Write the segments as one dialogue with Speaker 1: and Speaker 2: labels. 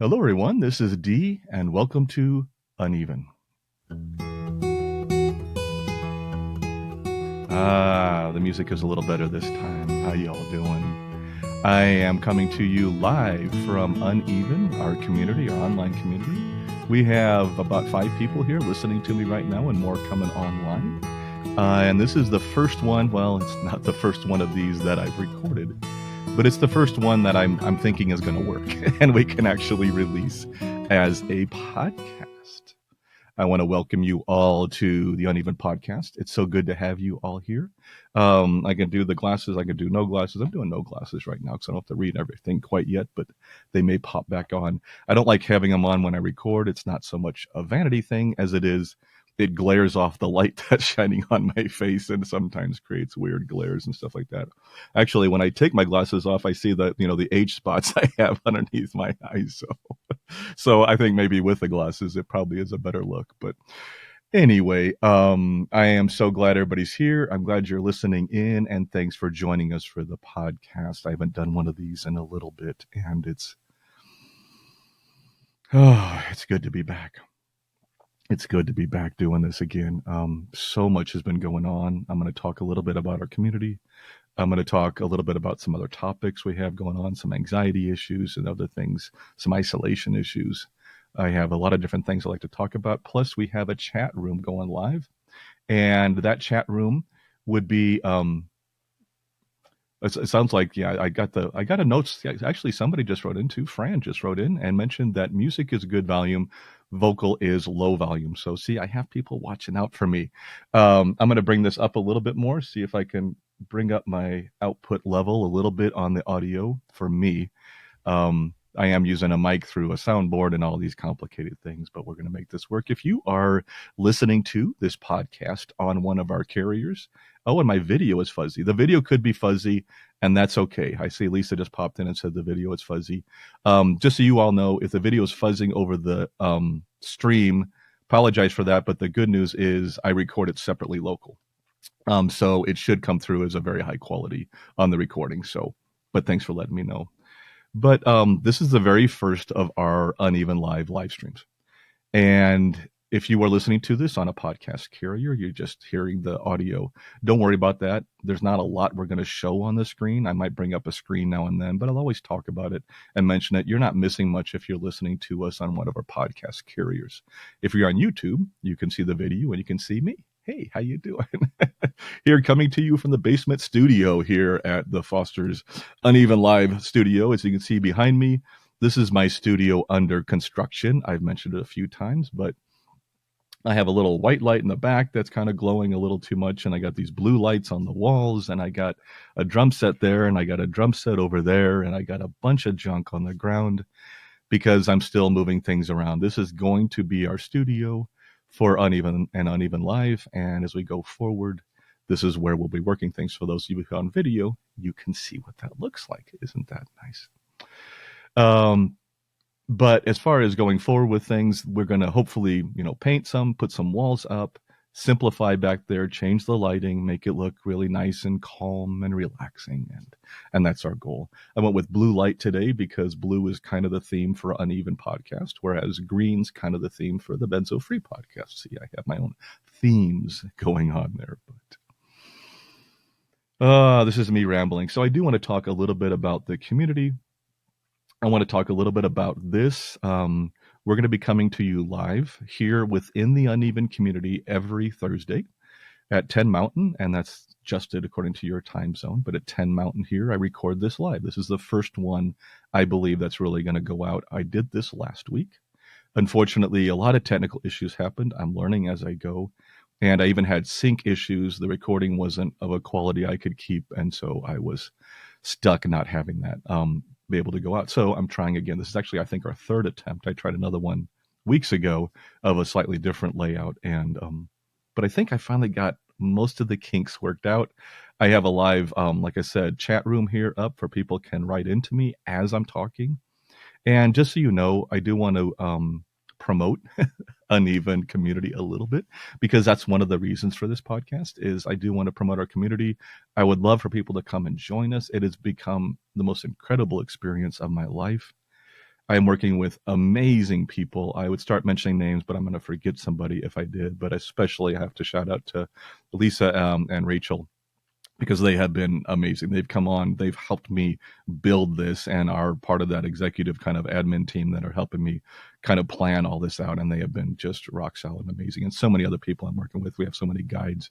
Speaker 1: Hello, everyone. This is Dee, and welcome to Uneven. The music is a little better this time. How y'all doing? I am coming to you live from Uneven, our community, our online community. We have about 5 people here listening to me right now and more coming online. And this is the first one. Well, it's not the first one of these that I've recorded, but it's the first one that I'm thinking is going to work and we can actually release as a podcast. I want to welcome you all to the Uneven podcast. It's so good to have you all here. I can do the glasses. I can do no glasses. I'm doing no glasses right now because I don't have to read everything quite yet, but they may pop back on. I don't like having them on when I record. It's not so much a vanity thing as it glares off the light that's shining on my face and sometimes creates weird glares and stuff like that. Actually, when I take my glasses off, I see the age spots I have underneath my eyes. So I think maybe with the glasses, it probably is a better look. But anyway, I am so glad everybody's here. I'm glad you're listening in, and thanks for joining us for the podcast. I haven't done one of these in a little bit, and it's good to be back. It's good to be back doing this again. So much has been going on. I'm going to talk a little bit about our community. I'm going to talk a little bit about some other topics we have going on, some anxiety issues and other things, some isolation issues. I have a lot of different things I like to talk about. Plus, we have a chat room going live. And that chat room would be it sounds like, yeah, I got a note. Actually, somebody just wrote in too. Fran just wrote in and mentioned that music is good volume, vocal is low volume. So see, I have people watching out for me. I'm going to bring this up a little bit more, see if I can bring up my output level a little bit on the audio for me. I am using a mic through a soundboard and all these complicated things, but we're going to make this work. If you are listening to this podcast on one of our carriers, and my video is fuzzy. The video could be fuzzy, and that's okay. I see Lisa just popped in and said the video is fuzzy. Just so you all know, if the video is fuzzing over the stream, apologize for that, but the good news is I record it separately local. So it should come through as a very high quality on the recording. But thanks for letting me know. But this is the very first of our unevenLive live streams. And if you are listening to this on a podcast carrier, you're just hearing the audio. Don't worry about that. There's not a lot we're going to show on the screen. I might bring up a screen now and then, but I'll always talk about it and mention it. You're not missing much if you're listening to us on one of our podcast carriers. If you're on YouTube, you can see the video and you can see me. Hey, how you doing? Here, coming to you from the basement studio here at the Foster's unevenLive studio. As you can see behind me, this is my studio under construction. I've mentioned it a few times, but I have a little white light in the back that's kind of glowing a little too much, and I got these blue lights on the walls, and I got a drum set there, and I got a drum set over there, and I got a bunch of junk on the ground because I'm still moving things around. This is going to be our studio for Uneven and unevenLive, and as we go forward, this is where we'll be working things. For those of you who are on video, you can see what that looks like. Isn't that nice? But as far as going forward with things, we're going to hopefully, paint some, put some walls up, simplify back there, change the lighting, make it look really nice and calm and relaxing. And that's our goal. I went with blue light today because blue is kind of the theme for Uneven podcast, whereas green's kind of the theme for the Benzo Free podcast. See, I have my own themes going on there, but this is me rambling. So I do want to talk a little bit about the community. I want to talk a little bit about this. We're going to be coming to you live here within the Uneven community every Thursday at 10 Mountain, and that's adjusted according to your time zone. But at 10 Mountain here, I record this live. This is the first one I believe that's really going to go out. I did this last week. Unfortunately, a lot of technical issues happened. I'm learning as I go. And I even had sync issues. The recording wasn't of a quality I could keep, and so I was stuck not having that be able to go out. So I'm trying again. This is actually, I think, our third attempt. I tried another one weeks ago of a slightly different layout, and but I think I finally got most of the kinks worked out. I have a live, like I said, chat room here up for people can write into me as I'm talking. And just so you know, I do want to promote Uneven community a little bit, because that's one of the reasons for this podcast is I do want to promote our community. I would love for people to come and join us. It has become the most incredible experience of my life. I'm working with amazing people. I would start mentioning names, but I'm going to forget somebody if I did. But especially, I have to shout out to Lisa and Rachel because they have been amazing. They've come on, they've helped me build this and are part of that executive kind of admin team that are helping me kind of plan all this out. And they have been just rock solid and amazing. And so many other people I'm working with. We have so many guides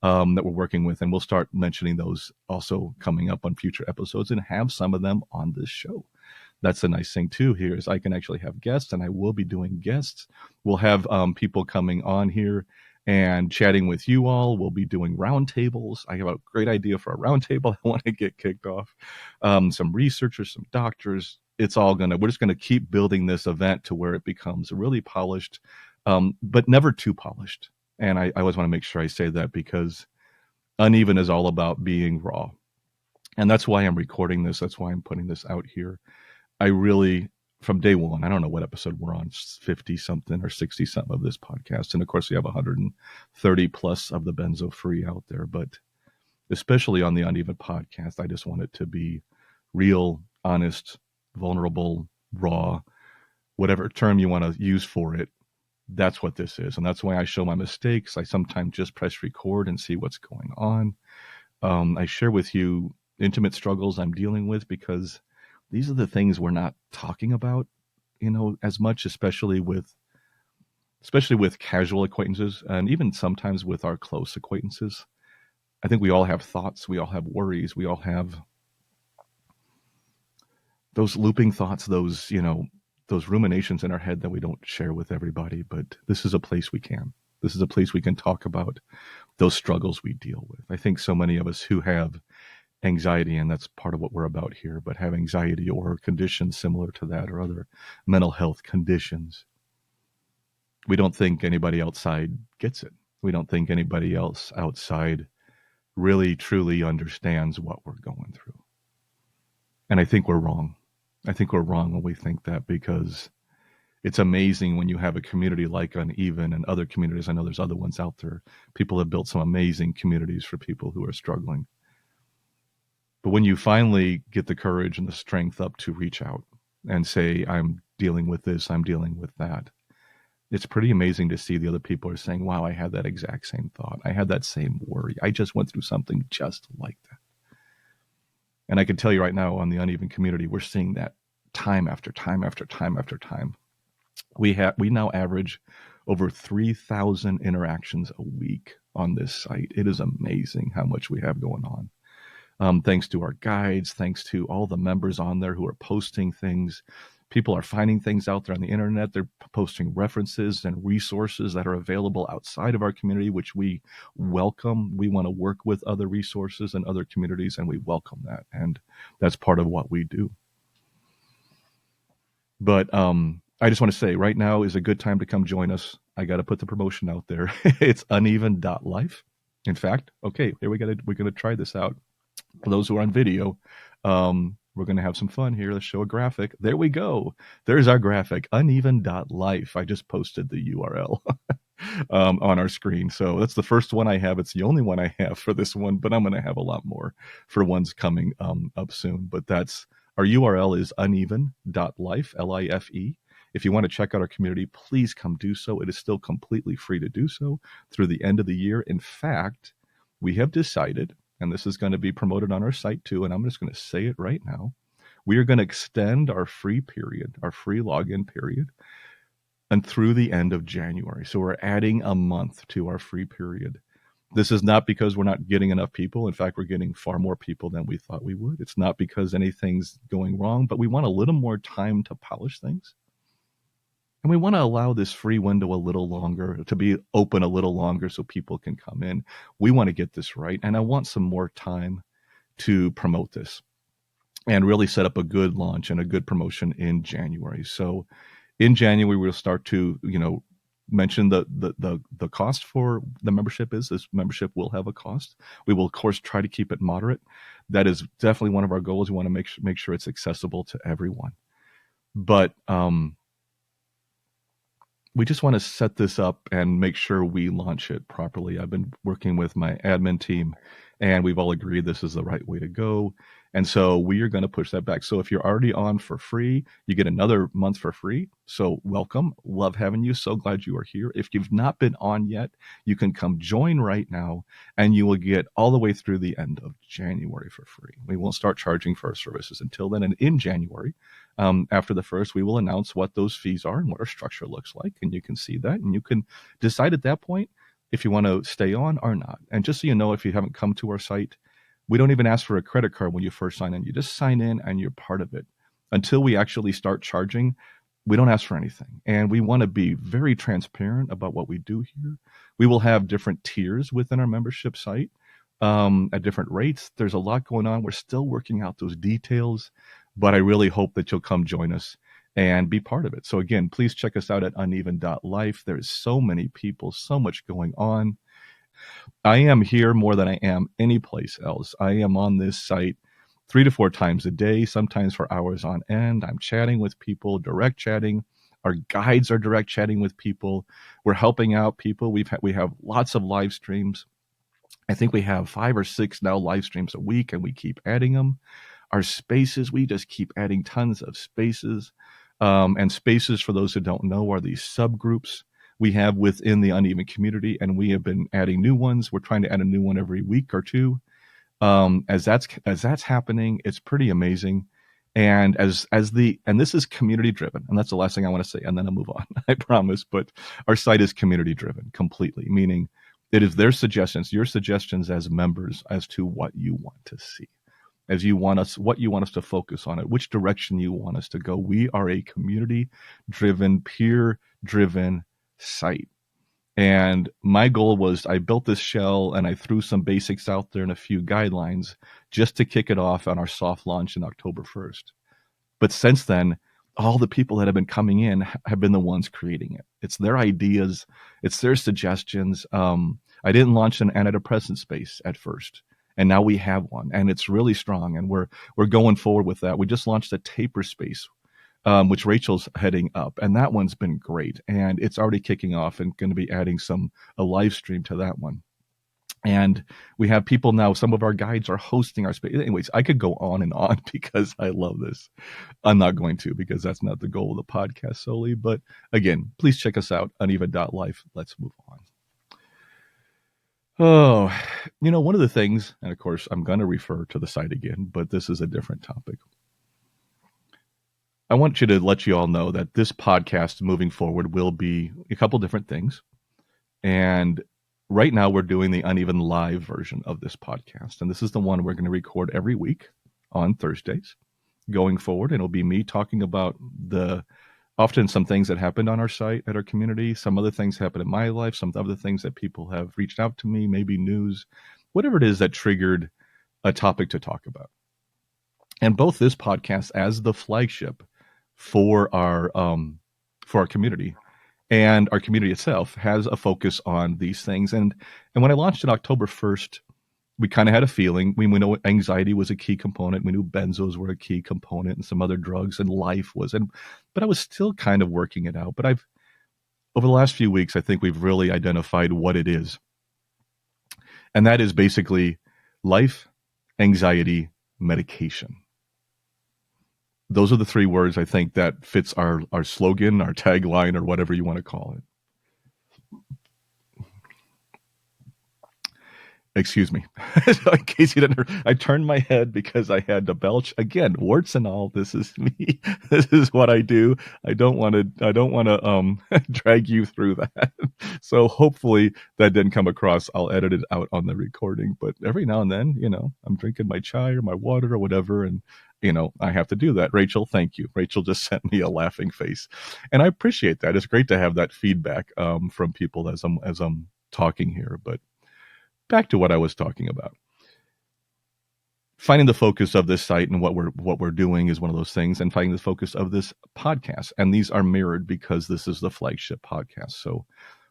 Speaker 1: that we're working with, and we'll start mentioning those also coming up on future episodes and have some of them on this show. That's the nice thing too here is I can actually have guests, and I will be doing guests. We'll have people coming on here and chatting with you all. We'll be doing roundtables. I have a great idea for a roundtable I want to get kicked off. Some researchers, some doctors. We're just gonna keep building this event to where it becomes really polished, but never too polished. And I always want to make sure I say that because Uneven is all about being raw. And that's why I'm recording this. That's why I'm putting this out here. I really, from day one, I don't know what episode we're on, 50 something or 60 something of this podcast. And of course, we have 130 plus of the benzo free out there. But especially on the Uneven podcast, I just want it to be real, honest, vulnerable, raw, whatever term you want to use for it. That's what this is. And that's why I show my mistakes. I sometimes just press record and see what's going on. I share with you intimate struggles I'm dealing with because these are the things we're not talking about, as much, especially with casual acquaintances and even sometimes with our close acquaintances. I think we all have thoughts. We all have worries. We all have those looping thoughts, those ruminations in our head that we don't share with everybody, but this is a place we can. This is a place we can talk about those struggles we deal with. I think so many of us who have anxiety, and that's part of what we're about here, but have anxiety or conditions similar to that or other mental health conditions, we don't think anybody outside gets it. We don't think anybody else outside really truly understands what we're going through. And I think we're wrong. I think we're wrong when we think that because it's amazing when you have a community like Uneven and other communities. I know there's other ones out there. People have built some amazing communities for people who are struggling. But when you finally get the courage and the strength up to reach out and say, I'm dealing with this, I'm dealing with that, it's pretty amazing to see the other people are saying, wow, I had that exact same thought. I had that same worry. I just went through something just like that. And I can tell you right now on the Uneven community, we're seeing that time after time after time after time. We now average over 3,000 interactions a week on this site. It is amazing how much we have going on. Thanks to our guides, thanks to all the members on there who are posting things. People are finding things out there on the internet. They're posting references and resources that are available outside of our community, which we welcome. We want to work with other resources and other communities, and we welcome that. And that's part of what we do. But I just want to say right now is a good time to come join us. I got to put the promotion out there. It's uneven.life. In fact, okay, here we're going to try this out. For those who are on video, we're going to have some fun here. Let's show a graphic. There we go. There's our graphic, uneven.life. I just posted the URL on our screen. So that's the first one I have. It's the only one I have for this one, but I'm going to have a lot more for ones coming up soon. But our URL is uneven.life, L-I-F-E. If you want to check out our community, please come do so. It is still completely free to do so through the end of the year. In fact, we have decided, and this is going to be promoted on our site too, and I'm just going to say it right now, we are going to extend our free period, our free login period, and through the end of January. So we're adding a month to our free period. This is not because we're not getting enough people. In fact, we're getting far more people than we thought we would. It's not because anything's going wrong, but we want a little more time to polish things. And we want to allow this free window a little longer, to be open a little longer so people can come in. We want to get this right. And I want some more time to promote this and really set up a good launch and a good promotion in January. So in January, we'll start to, mention the cost for the membership is. This membership will have a cost. We will, of course, try to keep it moderate. That is definitely one of our goals. We want to make sure it's accessible to everyone. But we just want to set this up and make sure we launch it properly. I've been working with my admin team, and we've all agreed this is the right way to go. And so we are going to push that back. So if you're already on for free, you get another month for free. So welcome. Love having you. So glad you are here. If you've not been on yet, you can come join right now and you will get all the way through the end of January for free. We won't start charging for our services until then. And in January, after the first, we will announce what those fees are and what our structure looks like. And you can see that and you can decide at that point if you want to stay on or not. And just so you know, if you haven't come to our site, we don't even ask for a credit card when you first sign in. You just sign in and you're part of it. Until we actually start charging, we don't ask for anything. And we want to be very transparent about what we do here. We will have different tiers within our membership site at different rates. There's a lot going on. We're still working out those details, but I really hope that you'll come join us and be part of it. So again, please check us out at uneven.life. There's so many people, so much going on. I am here more than I am anyplace else. I am on this site 3 to 4 times a day, sometimes for hours on end. I'm chatting with people, direct chatting. Our guides are direct chatting with people. We're helping out people. We have lots of live streams. I think we have 5 or 6 now live streams a week, and we keep adding them. Our spaces, we just keep adding tons of spaces. And spaces, for those who don't know, are these subgroups we have within the uneven community, and we have been adding new ones. We're trying to add a new one every week or two. As that's happening, it's pretty amazing. And and this is community driven, and that's the last thing I want to say, and then I'll move on, I promise. But our site is community driven completely, meaning it is their suggestions, your suggestions as members as to what you want to see, what you want us to focus on, it, which direction you want us to go. We are a community driven, peer driven site. And my goal was I built this shell and I threw some basics out there and a few guidelines just to kick it off on our soft launch in October 1st. But since then, all the people that have been coming in have been the ones creating it. It's their ideas, it's their suggestions. I didn't launch an antidepressant space at first, and now we have one, and it's really strong, and we're going forward with that. We just launched a taper space, which Rachel's heading up, and that one's been great, and it's already kicking off and going to be adding a live stream to that one. And we have people now, some of our guides are hosting our space. Anyways, I could go on and on because I love this. I'm not going to, because that's not the goal of the podcast solely. But again, please check us out, uneven.life. Let's move on. Oh, one of the things, and of course, I'm going to refer to the site again, but this is a different topic. I want to let you all know that this podcast moving forward will be a couple different things. And right now we're doing the unevenLive version of this podcast. And this is the one we're going to record every week on Thursdays going forward. And it'll be me talking about often some things that happened on our site, at our community, some other things happened in my life, some other things that people have reached out to me, maybe news, whatever it is that triggered a topic to talk about. And both this podcast as the flagship for our community and our community itself has a focus on these things. And when I launched it October 1st, we kind of had a feeling. We knew anxiety was a key component. We knew benzos were a key component and some other drugs, and life was. But I was still kind of working it out. But over the last few weeks, I think we've really identified what it is. And that is basically life, anxiety, medication. Those are the 3 words I think that fits our slogan, our tagline, or whatever you want to call it. Excuse me. In case you didn't hear, I turned my head because I had to belch. Again, warts and all, this is me. This is what I do. I don't want to drag you through that. So hopefully that didn't come across. I'll edit it out on the recording. But every now and then, I'm drinking my chai or my water or whatever, and I have to do that. Rachel, thank you. Rachel just sent me a laughing face, and I appreciate that. It's great to have that feedback from people as I'm talking here. But back to what I was talking about. Finding the focus of this site and what we're doing is one of those things, and finding the focus of this podcast. And these are mirrored because this is the flagship podcast. So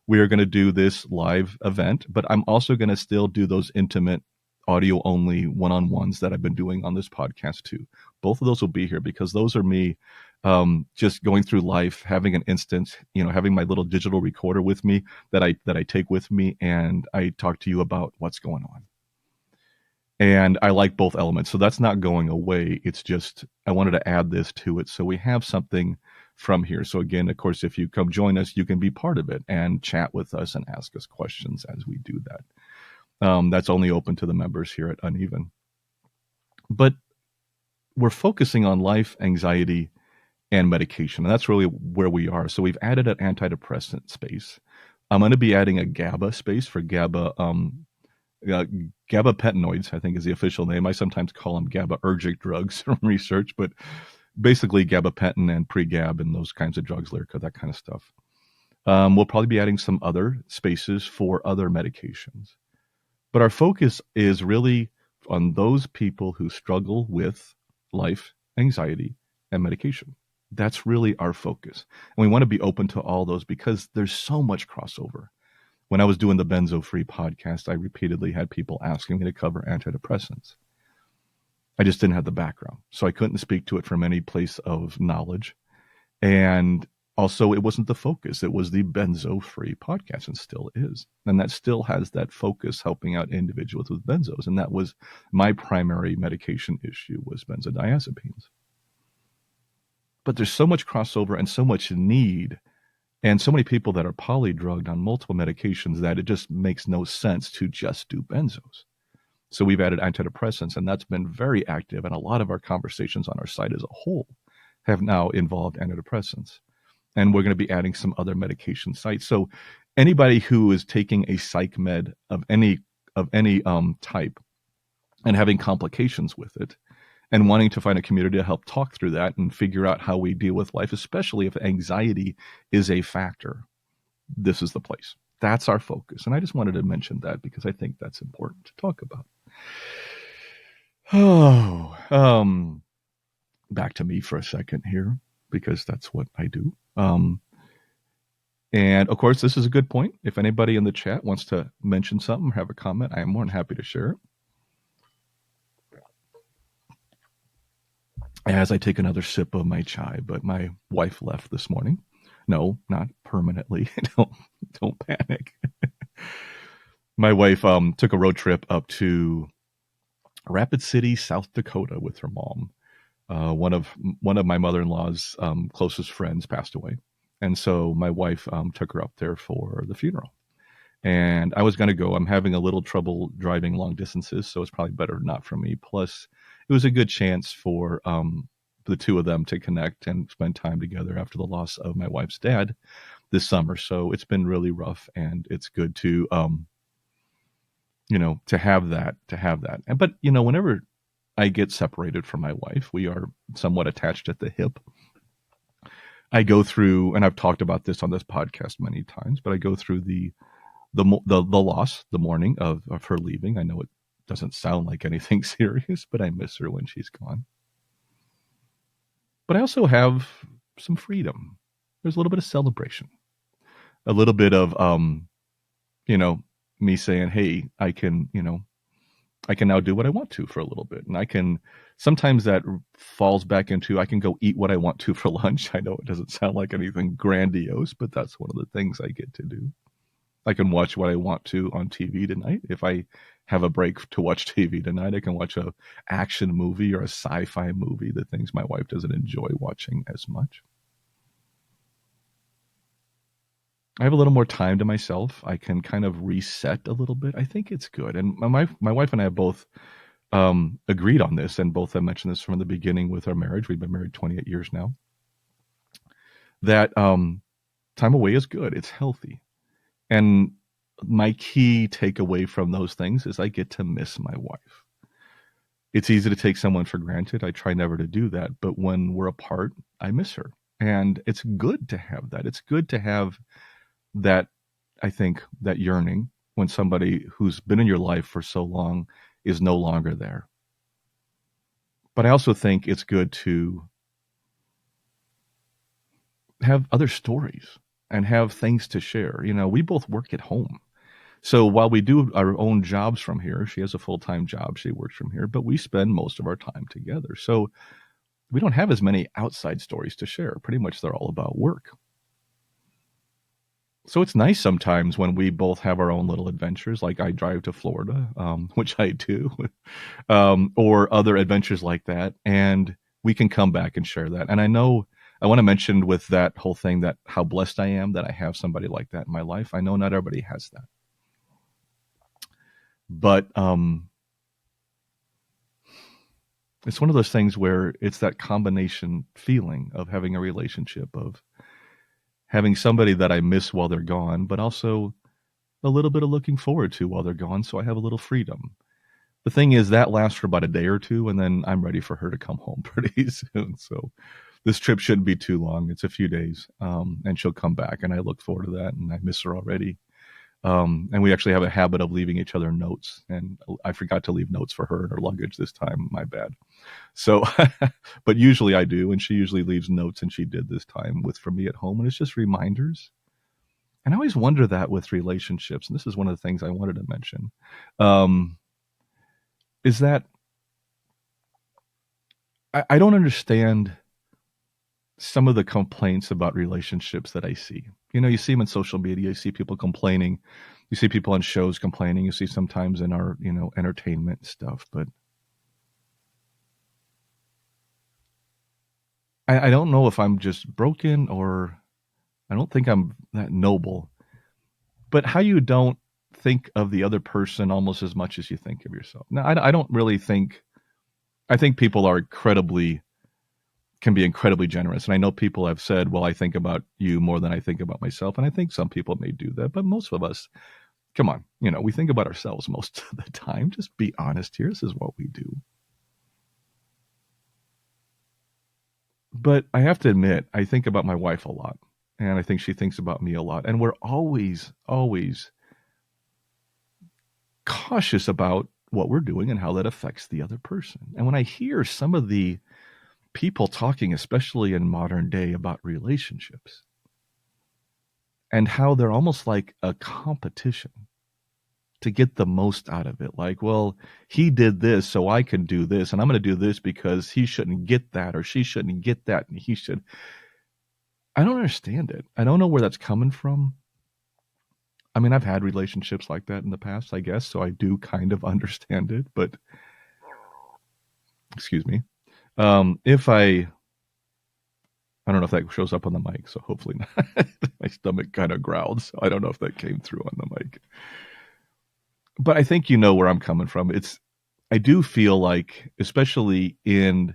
Speaker 1: we are going to do this live event, but I'm also going to still do those intimate audio only one-on-ones that I've been doing on this podcast too. Both of those will be here because those are me just going through life, having an instance, having my little digital recorder with me that I take with me, and I talk to you about what's going on. And I like both elements. So that's not going away. It's just, I wanted to add this to it. So we have something from here. So again, of course, if you come join us, you can be part of it and chat with us and ask us questions as we do that. That's only open to the members here at Uneven. But we're focusing on life, anxiety, and medication. And that's really where we are. So we've added an antidepressant space. I'm going to be adding a GABA space for GABA. Gabapentinoids, I think is the official name. I sometimes call them GABAergic drugs from research, but basically gabapentin and pre-gab and those kinds of drugs, Lyrica, that kind of stuff. We'll probably be adding some other spaces for other medications. But our focus is really on those people who struggle with life, anxiety, and medication. That's really our focus. And we want to be open to all those because there's so much crossover. When I was doing the Benzo Free podcast, I repeatedly had people asking me to cover antidepressants. I just didn't have the background. So I couldn't speak to it from any place of knowledge. And also, it wasn't the focus. It was the Benzo Free podcast and still is. And that still has that focus helping out individuals with benzos. And that was my primary medication issue was benzodiazepines. But there's so much crossover and so much need and so many people that are polydrugged on multiple medications that it just makes no sense to just do benzos. So we've added antidepressants, and that's been very active. And a lot of our conversations on our site as a whole have now involved antidepressants. And we're going to be adding some other medication sites. So anybody who is taking a psych med of any type and having complications with it, and wanting to find a community to help talk through that and figure out how we deal with life, especially if anxiety is a factor, this is the place. That's our focus. And I just wanted to mention that because I think that's important to talk about. Oh, back to me for a second here because that's what I do. And of course, this is a good point. If anybody in the chat wants to mention something or have a comment, I am more than happy to share it. As I take another sip of my chai, but my wife left this morning. No, not permanently. Don't panic. My wife took a road trip up to Rapid City, South Dakota, with her mom. One of my mother-in-law's closest friends passed away, and so my wife took her up there for the funeral. And I was going to go. I'm having a little trouble driving long distances, so it's probably better not for me. Plus, it was a good chance for the two of them to connect and spend time together after the loss of my wife's dad this summer. So it's been really rough, and it's good to to have that. But whenever I get separated from my wife, we are somewhat attached at the hip. I go through, and I've talked about this on this podcast many times, but I go through the loss, the mourning of her leaving. I know it doesn't sound like anything serious, but I miss her when she's gone. But I also have some freedom. There's a little bit of celebration, a little bit of me saying, hey, I can now do what I want to for a little bit. And I can, sometimes that falls back into, I can go eat what I want to for lunch. I know it doesn't sound like anything grandiose, but that's one of the things I get to do. I can watch what I want to on TV tonight. If I have a break to watch TV tonight, I can watch a action movie or a sci-fi movie, the things my wife doesn't enjoy watching as much. I have a little more time to myself. I can kind of reset a little bit. I think it's good. And my wife and I have both agreed on this, and both have mentioned this from the beginning with our marriage. We've been married 28 years now. That time away is good. It's healthy. And my key takeaway from those things is I get to miss my wife. It's easy to take someone for granted. I try never to do that. But when we're apart, I miss her. And it's good to have that. It's good to have that, I think, that yearning when somebody who's been in your life for so long is no longer there. But I also think it's good to have other stories and have things to share. We both work at home. So while we do our own jobs from here, she has a full-time job, she works from here, but we spend most of our time together. So we don't have as many outside stories to share. Pretty much they're all about work. So it's nice sometimes when we both have our own little adventures, like I drive to Florida, which I do, or other adventures like that, and we can come back and share that. And I know I want to mention with that whole thing that how blessed I am that I have somebody like that in my life. I know not everybody has that, but it's one of those things where it's that combination feeling of having a relationship, of having somebody that I miss while they're gone, but also a little bit of looking forward to while they're gone, so I have a little freedom. The thing is that lasts for about a day or two, and then I'm ready for her to come home pretty soon. So this trip shouldn't be too long. It's a few days, and she'll come back, and I look forward to that, and I miss her already. And we actually have a habit of leaving each other notes, and I forgot to leave notes for her in her luggage this time. My bad. So, but usually I do, and she usually leaves notes, and she did this time with for me at home, and it's just reminders. And I always wonder that with relationships, and this is one of the things I wanted to mention, um, is that I don't understand some of the complaints about relationships that I see. You know, you see them in social media, you see people complaining, you see people on shows complaining, you see sometimes in our, entertainment stuff, but I don't know if I'm just broken or I don't think I'm that noble. But how you don't think of the other person almost as much as you think of yourself. Now, I don't really think, I think people are can be incredibly generous. And I know people have said, well, I think about you more than I think about myself. And I think some people may do that, but most of us, come on, we think about ourselves most of the time. Just be honest here. This is what we do. But I have to admit, I think about my wife a lot. And I think she thinks about me a lot. And we're always, always cautious about what we're doing and how that affects the other person. And when I hear some of the people talking, especially in modern day, about relationships and how they're almost like a competition to get the most out of it. Like, well, he did this, so I can do this, and I'm going to do this because he shouldn't get that or she shouldn't get that, and he should. I don't understand it. I don't know where that's coming from. I mean, I've had relationships like that in the past, I guess, so I do kind of understand it, but excuse me. If I don't know if that shows up on the mic, so hopefully not. My stomach kind of growled, so I don't know if that came through on the mic. But I think you know where I'm coming from. I do feel like, especially and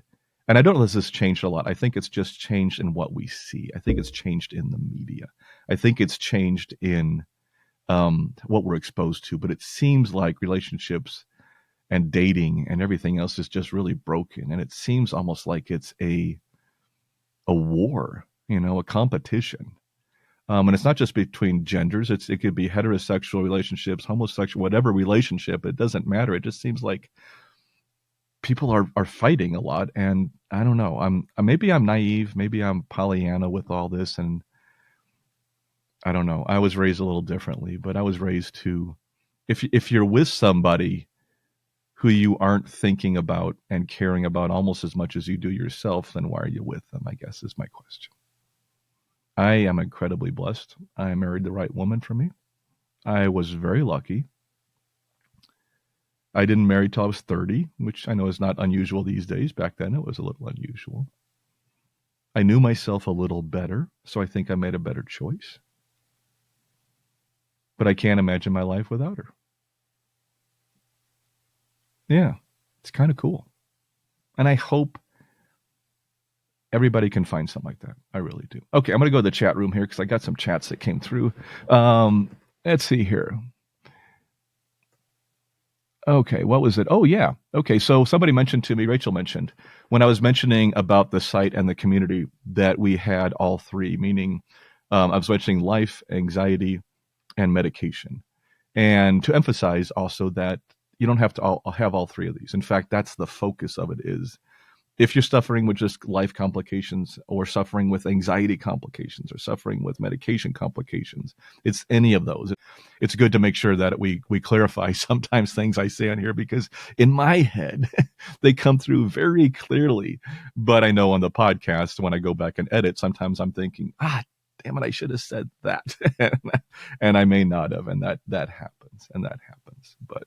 Speaker 1: I don't know if this has changed a lot. I think it's just changed in what we see. I think it's changed in the media. I think it's changed in what we're exposed to. But it seems like relationships and dating and everything else is just really broken. And it seems almost like it's a war, a competition. And it's not just between genders. It could be heterosexual relationships, homosexual, whatever relationship. It doesn't matter. It just seems like people are fighting a lot. And I don't know. Maybe I'm naive. Maybe I'm Pollyanna with all this. And I don't know. I was raised a little differently, but I was raised to, if you're with somebody who you aren't thinking about and caring about almost as much as you do yourself, then why are you with them? I guess is my question. I am incredibly blessed. I married the right woman for me. I was very lucky. I didn't marry till I was 30, which I know is not unusual these days. Back then, it was a little unusual. I knew myself a little better, so I think I made a better choice. But I can't imagine my life without her. Yeah, it's kind of cool. And I hope everybody can find something like that. I really do. Okay, I'm going to go to the chat room here because I got some chats that came through. Let's see here. Okay, what was it? Oh, yeah. Okay, so somebody mentioned to me, Rachel mentioned, when I was mentioning about the site and the community, that we had all three, meaning I was mentioning life, anxiety, and medication. And to emphasize also that you don't have to have all three of these. In fact, that's the focus of it is if you're suffering with just life complications or suffering with anxiety complications or suffering with medication complications, it's any of those. It's good to make sure that we clarify sometimes things I say on here because in my head, they come through very clearly. But I know on the podcast, when I go back and edit, sometimes I'm thinking, damn it, I should have said that. And I may not have. And that happens. And that happens. But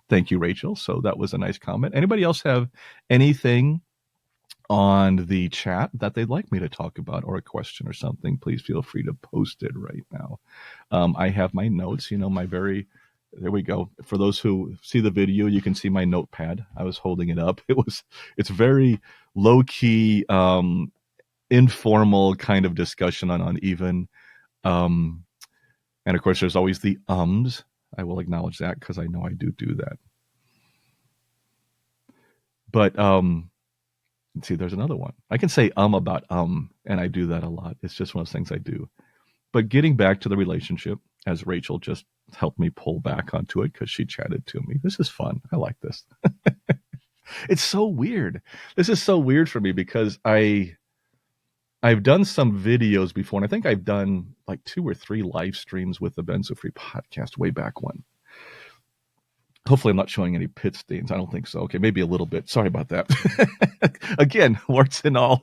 Speaker 1: thank you, Rachel. So that was a nice comment. Anybody else have anything on the chat that they'd like me to talk about, or a question or something? Please feel free to post it right now. I have my notes, there we go. For those who see the video, you can see my notepad. I was holding it up. It's very low key, informal kind of discussion on uneven. And of course, there's always the ums. I will acknowledge that because I know I do that. But see, there's another one. I can say about and I do that a lot. It's just one of those things I do. But getting back to the relationship, as Rachel just helped me pull back onto it because she chatted to me. This is fun. I like this. It's so weird. This is so weird for me because I've done some videos before, and I think I've done like 2 or 3 live streams with the Benzo Free podcast way back when. Hopefully I'm not showing any pit stains. I don't think so. Okay, maybe a little bit. Sorry about that. Again, warts and all.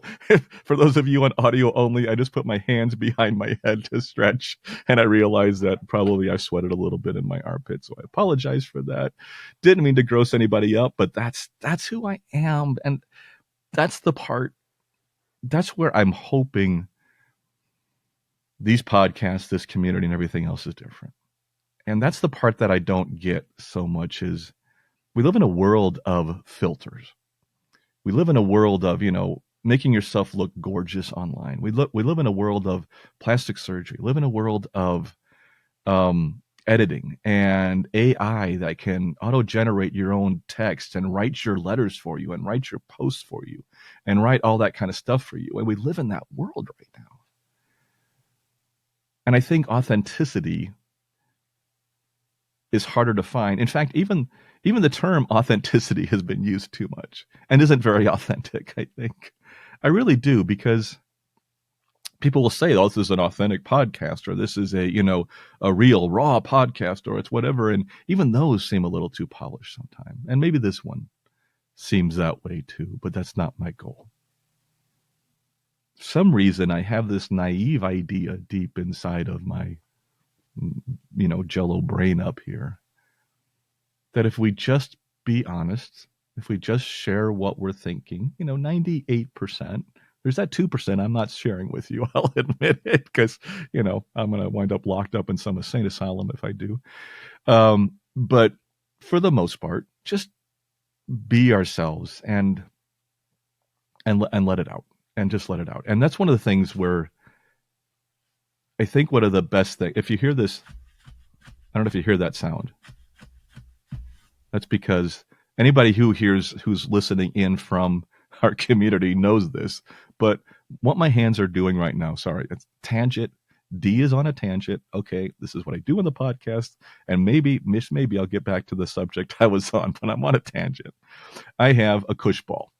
Speaker 1: For those of you on audio only, I just put my hands behind my head to stretch, and I realized that probably I sweated a little bit in my armpit, so I apologize for that. Didn't mean to gross anybody up, but that's who I am, and that's the part. That's where I'm hoping these podcasts, this community, and everything else is different. And that's the part that I don't get so much is we live in a world of filters. We live in a world of, making yourself look gorgeous online. We live in a world of plastic surgery. We live in a world of editing and AI that can auto-generate your own text and write your letters for you and write your posts for you and write all that kind of stuff for you. And we live in that world right now. And I think authenticity is harder to find. In fact, even the term authenticity has been used too much and isn't very authentic, I think. I really do, because people will say, oh, this is an authentic podcast, or this is a real raw podcast, or it's whatever. And even those seem a little too polished sometimes. And maybe this one seems that way too, but that's not my goal. For some reason, I have this naive idea deep inside of my jello brain up here, that if we just be honest, if we just share what we're thinking, 98%, there's that 2% I'm not sharing with you. I'll admit it, because, I'm going to wind up locked up in some insane asylum if I do. But for the most part, just be ourselves and let it out, and just let it out. And that's one of the things where I think one of the best things, if you hear this, I don't know if you hear that sound. That's because anybody who's listening in from our community knows this. But what my hands are doing right now, sorry, it's tangent. D is on a tangent. Okay, this is what I do in the podcast. And maybe I'll get back to the subject I was on, but I'm on a tangent. I have a koosh ball.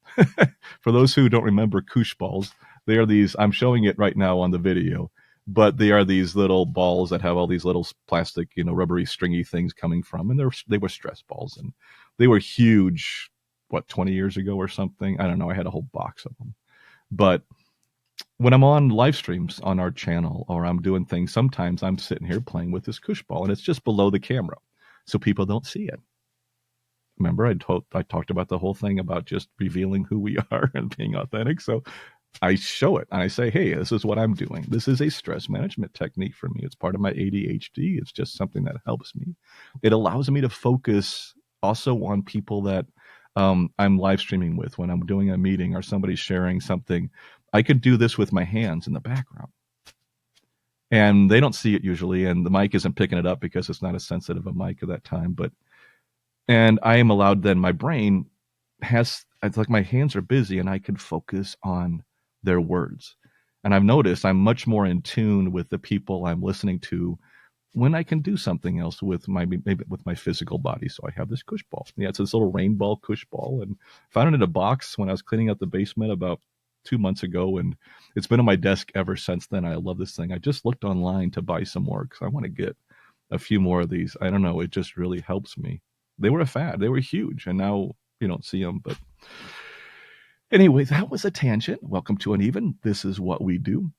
Speaker 1: For those who don't remember koosh balls, they are these, I'm showing it right now on the video, but they are these little balls that have all these little plastic, rubbery, stringy things coming from, and they were stress balls, and they were huge, 20 years ago or something? I don't know. I had a whole box of them. But when I'm on live streams on our channel, or I'm doing things, sometimes I'm sitting here playing with this koosh ball, and it's just below the camera, so people don't see it. Remember, I talked about the whole thing about just revealing who we are and being authentic. So I show it and I say, hey, this is what I'm doing. This is a stress management technique for me. It's part of my ADHD. It's just something that helps me. It allows me to focus also on people that I'm live streaming with. When I'm doing a meeting or somebody's sharing something, I could do this with my hands in the background. And they don't see it usually, and the mic isn't picking it up because it's not as sensitive a mic at that time. And I am allowed, then my brain it's like my hands are busy and I can focus on their words. And I've noticed I'm much more in tune with the people I'm listening to when I can do something else with maybe with my physical body. So I have this koosh ball. Yeah, it's this little rainbow koosh ball, and found it in a box when I was cleaning out the basement about 2 months ago, and it's been on my desk ever since then. I love this thing. I just looked online to buy some more because I want to get a few more of these. I don't know. It just really helps me. They were a fad. They were huge, and now you don't see them. But anyway, that was a tangent. Welcome to Uneven. This is what we do.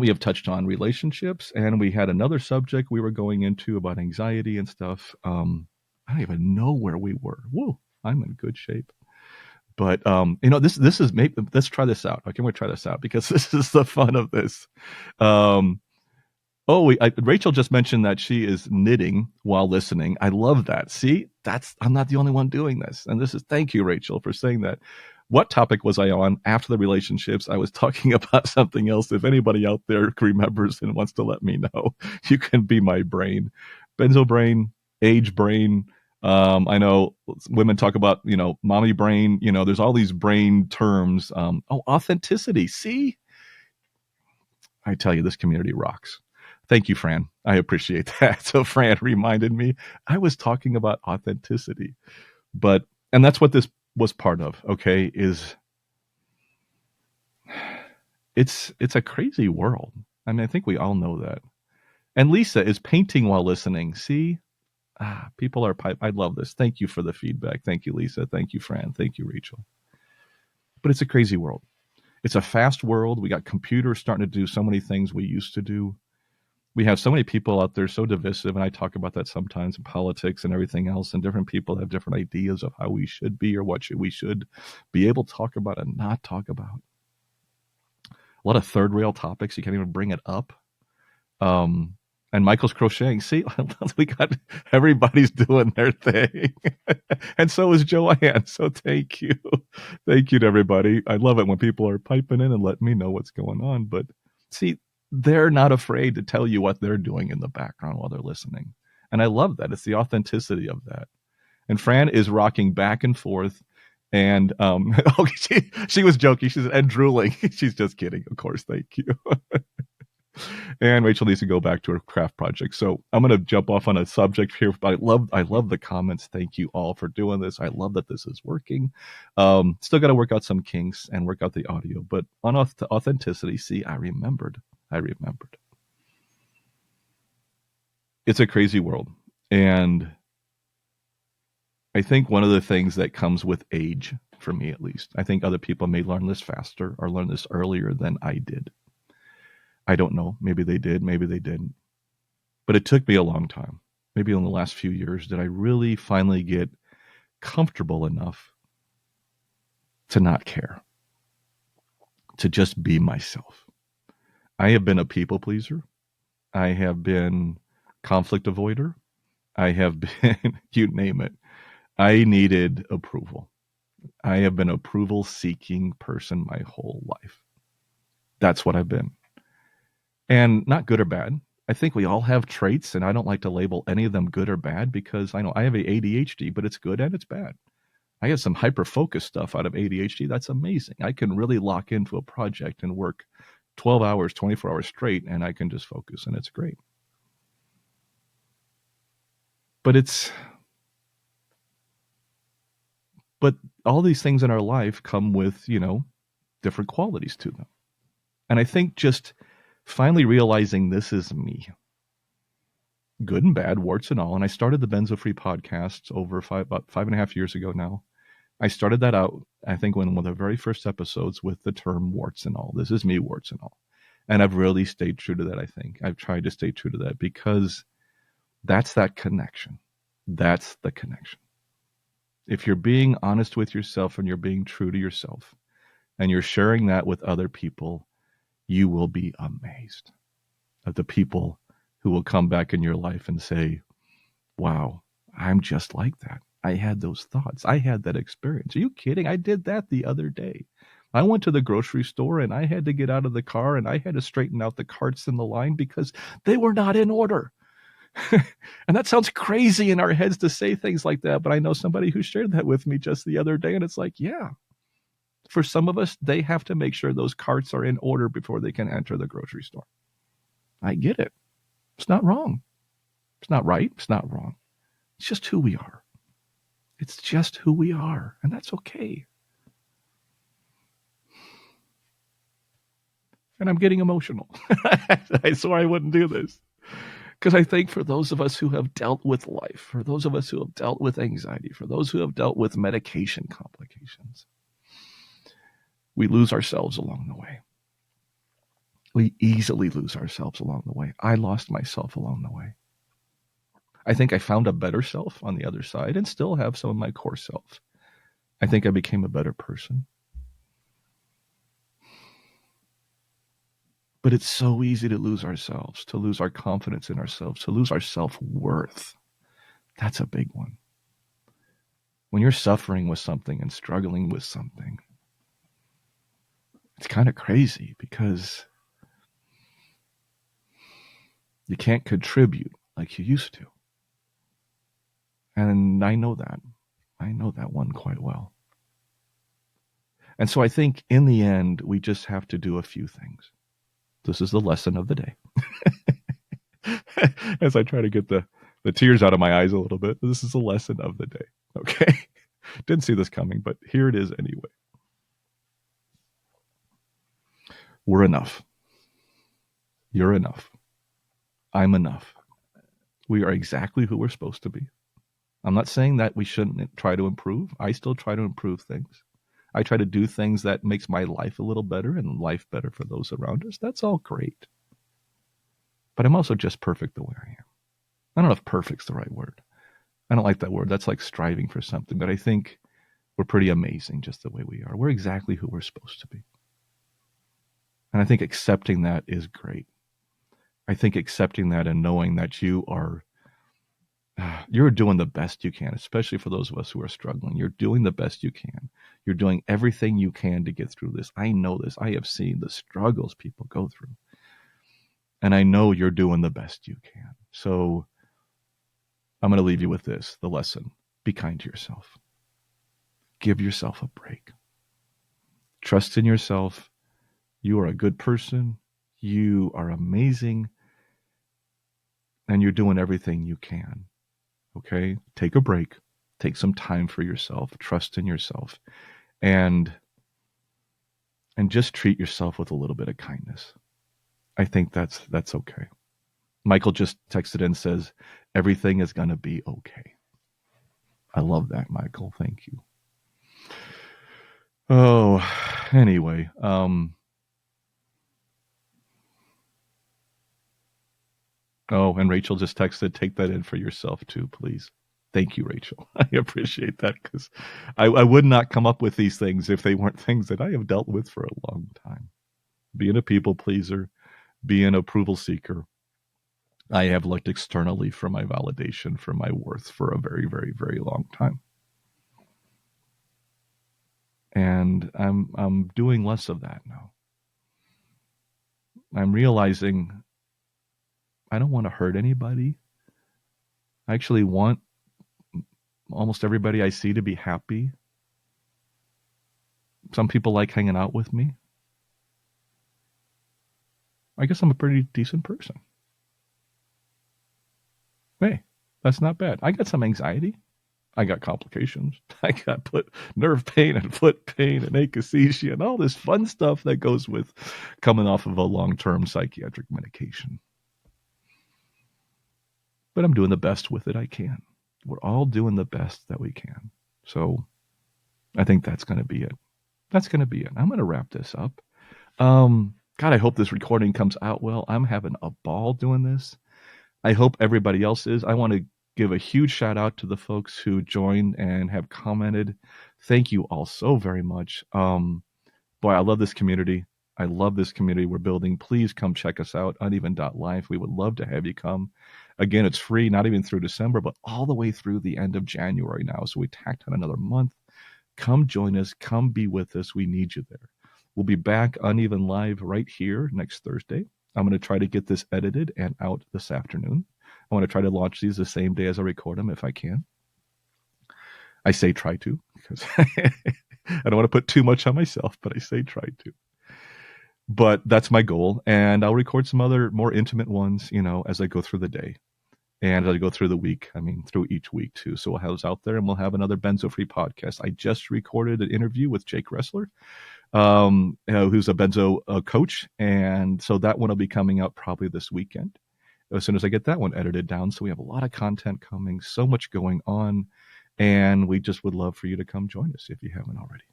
Speaker 1: we have touched on relationships, and we had another subject we were going into about anxiety and stuff. I don't even know where we were. Whoa, I'm in good shape. But this is maybe let's try this out. Okay, we'll try this out because this is the fun of this. Um, Rachel just mentioned that she is knitting while listening. I love that. See, I'm not the only one doing this. And this is thank you, Rachel, for saying that. What topic was I on after the relationships? I was talking about something else. If anybody out there remembers and wants to let me know, you can be my brain. Benzo brain, age brain. I know women talk about, mommy brain. There's all these brain terms. Authenticity. See, I tell you, this community rocks. Thank you, Fran. I appreciate that. So Fran reminded me I was talking about authenticity, and that's what this was part of. Okay, it's a crazy world. I mean, I think we all know that. And Lisa is painting while listening. See, people are pipe. I love this. Thank you for the feedback. Thank you, Lisa. Thank you, Fran. Thank you, Rachel. But it's a crazy world. It's a fast world. We got computers starting to do so many things we used to do. We have so many people out there so divisive, and I talk about that sometimes in politics and everything else, and different people have different ideas of how we should be or we should be able to talk about and not talk about. A lot of third rail topics, you can't even bring it up. And Michael's crocheting. See, we got everybody's doing their thing. And so is Joanne. So thank you. Thank you to everybody. I love it when people are piping in and letting me know what's going on. But see, they're not afraid to tell you what they're doing in the background while they're listening. And I love that. It's the authenticity of that. And Fran is rocking back and forth. And she was joking. She said, and drooling. She's just kidding. Of course. Thank you. And Rachel needs to go back to her craft project. So I'm going to jump off on a subject here, but I love the comments. Thank you all for doing this. I love that this is working. Still got to work out some kinks and work out the audio, but on authenticity, see, I remembered. It's a crazy world. And I think one of the things that comes with age, for me at least, I think other people may learn this faster or learn this earlier than I did. I don't know. Maybe they did. Maybe they didn't. But it took me a long time. Maybe in the last few years did I really finally get comfortable enough to not care, to just be myself. I have been a people pleaser. I have been conflict avoider. I have been, you name it. I needed approval. I have been an approval-seeking person my whole life. That's what I've been. And not good or bad. I think we all have traits, and I don't like to label any of them good or bad because I know I have ADHD, but it's good and it's bad. I have some hyper-focused stuff out of ADHD. That's amazing. I can really lock into a project and work 12 hours, 24 hours straight, and I can just focus, and it's great. But all these things in our life come with, different qualities to them. And I think just finally realizing this is me, good and bad, warts and all. And I started the Benzo Free podcast over about 5.5 years ago now. I started that out, I think, one of the very first episodes with the term warts and all. This is me, warts and all. And I've really stayed true to that, I think. I've tried to stay true to that because that's that connection. That's the connection. If you're being honest with yourself and you're being true to yourself and you're sharing that with other people, you will be amazed at the people who will come back in your life and say, wow, I'm just like that. I had those thoughts. I had that experience. Are you kidding? I did that the other day. I went to the grocery store and I had to get out of the car and I had to straighten out the carts in the line because they were not in order. And that sounds crazy in our heads to say things like that. But I know somebody who shared that with me just the other day. And it's like, yeah, for some of us, they have to make sure those carts are in order before they can enter the grocery store. I get it. It's not wrong. It's not right. It's not wrong. It's just who we are. It's just who we are. And that's okay. And I'm getting emotional. I swore I wouldn't do this. Because I think for those of us who have dealt with life, for those of us who have dealt with anxiety, for those who have dealt with medication complications, we lose ourselves along the way. We easily lose ourselves along the way. I lost myself along the way. I think I found a better self on the other side and still have some of my core self. I think I became a better person. But it's so easy to lose ourselves, to lose our confidence in ourselves, to lose our self-worth. That's a big one. When you're suffering with something and struggling with something, it's kind of crazy because you can't contribute like you used to. And I know that. I know that one quite well. And so I think in the end, we just have to do a few things. This is the lesson of the day. As I try to get the tears out of my eyes a little bit, this is the lesson of the day. Okay. Didn't see this coming, but here it is anyway. We're enough. You're enough. I'm enough. We are exactly who we're supposed to be. I'm not saying that we shouldn't try to improve. I still try to improve things. I try to do things that makes my life a little better and life better for those around us. That's all great. But I'm also just perfect the way I am. I don't know if perfect's the right word. I don't like that word. That's like striving for something. But I think we're pretty amazing just the way we are. We're exactly who we're supposed to be. And I think accepting that is great. I think accepting that and knowing that you're doing the best you can, especially for those of us who are struggling. You're doing the best you can. You're doing everything you can to get through this. I know this. I have seen the struggles people go through. And I know you're doing the best you can. So I'm going to leave you with this, the lesson. Be kind to yourself. Give yourself a break. Trust in yourself. You are a good person. You are amazing. And you're doing everything you can. Okay? Take a break. Take some time for yourself. Trust in yourself. And just treat yourself with a little bit of kindness. I think that's okay. Michael just texted in and says, everything is going to be okay. I love that, Michael. Thank you. Oh, anyway. Oh, and Rachel just texted, take that in for yourself too, please. Thank you, Rachel. I appreciate that because I would not come up with these things if they weren't things that I have dealt with for a long time. Being a people pleaser, being an approval seeker, I have looked externally for my validation, for my worth for a very, very, very long time. And I'm doing less of that now. I'm realizing I don't want to hurt anybody. I actually want almost everybody I see to be happy. Some people like hanging out with me. I guess I'm a pretty decent person. Hey, that's not bad. I got some anxiety. I got complications. I got nerve pain and foot pain and akathisia and all this fun stuff that goes with coming off of a long-term psychiatric medication. But I'm doing the best with it I can. We're all doing the best that we can. So I think that's going to be it. That's going to be it. I'm going to wrap this up. God, I hope this recording comes out well. I'm having a ball doing this. I hope everybody else is. I want to give a huge shout out to the folks who joined and have commented. Thank you all so very much. Boy, I love this community. I love this community we're building. Please come check us out, uneven.life. We would love to have you come. Again, it's free, not even through December, but all the way through the end of January now. So we tacked on another month. Come join us. Come be with us. We need you there. We'll be back uneven live right here next Thursday. I'm going to try to get this edited and out this afternoon. I want to try to launch these the same day as I record them if I can. I say try to because I don't want to put too much on myself, but I say try to. But that's my goal. And I'll record some other more intimate ones, as I go through the day. And as I go through the week, through each week too. So we'll have those out there and we'll have another benzo-free podcast. I just recorded an interview with Jake Ressler, who's a benzo coach. And so that one will be coming out probably this weekend as soon as I get that one edited down. So we have a lot of content coming, so much going on. And we just would love for you to come join us if you haven't already.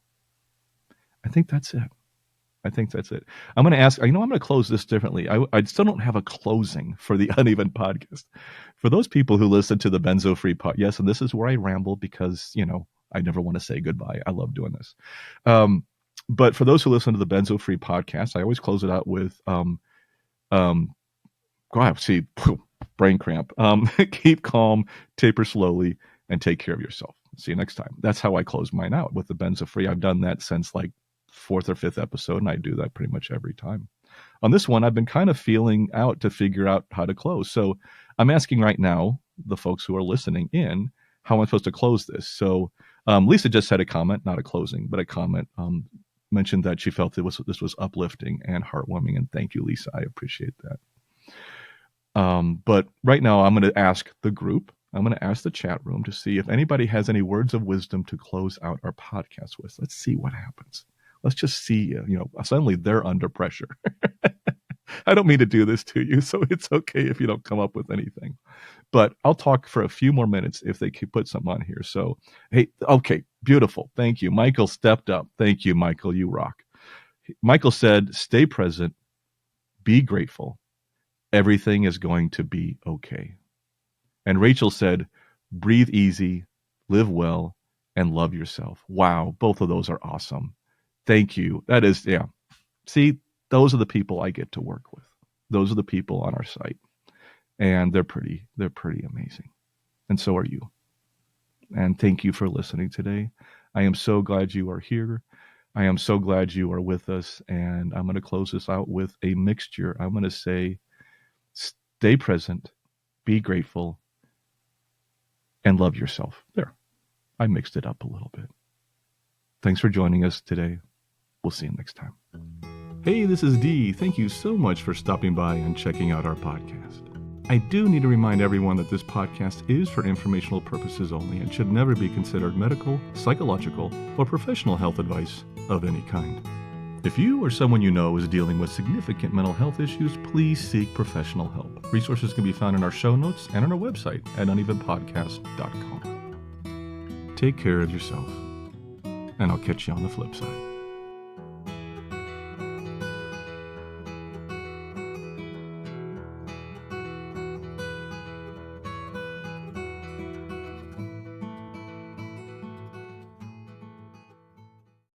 Speaker 1: I think that's it. I think that's it. I'm going to ask, I'm going to close this differently. I still don't have a closing for the Uneven podcast. For those people who listen to the Benzo Free pod, yes, and this is where I ramble because, I never want to say goodbye. I love doing this. But for those who listen to the Benzo Free podcast, I always close it out with, see, brain cramp. Keep calm, taper slowly, and take care of yourself. See you next time. That's how I close mine out with the Benzo Free. I've done that since like 4th or 5th episode, and I do that pretty much every time. On this one, I've been kind of feeling out to figure out how to close. So I'm asking right now, the folks who are listening in, how am I supposed to close this? So Lisa just had a comment, not a closing, but a comment, mentioned that she felt this was uplifting and heartwarming. And thank you, Lisa. I appreciate that. But right now, I'm going to ask the group, I'm going to ask the chat room to see if anybody has any words of wisdom to close out our podcast with. Let's see what happens. Let's just see, suddenly they're under pressure. I don't mean to do this to you, so it's okay if you don't come up with anything. But I'll talk for a few more minutes if they could put something on here. So, hey, okay, beautiful. Thank you. Michael stepped up. Thank you, Michael. You rock. Michael said, stay present, be grateful. Everything is going to be okay. And Rachel said, breathe easy, live well, and love yourself. Wow, both of those are awesome. Thank you. That is, yeah. See, those are the people I get to work with. Those are the people on our site. And they're pretty amazing. And so are you. And thank you for listening today. I am so glad you are here. I am so glad you are with us. And I'm going to close this out with a mixture. I'm going to say, stay present, be grateful, and love yourself. There. I mixed it up a little bit. Thanks for joining us today. We'll see you next time. Hey, this is Dee. Thank you so much for stopping by and checking out our podcast. I do need to remind everyone that this podcast is for informational purposes only and should never be considered medical, psychological, or professional health advice of any kind. If you or someone you know is dealing with significant mental health issues, please seek professional help. Resources can be found in our show notes and on our website at unevenpodcast.com. Take care of yourself, and I'll catch you on the flip side.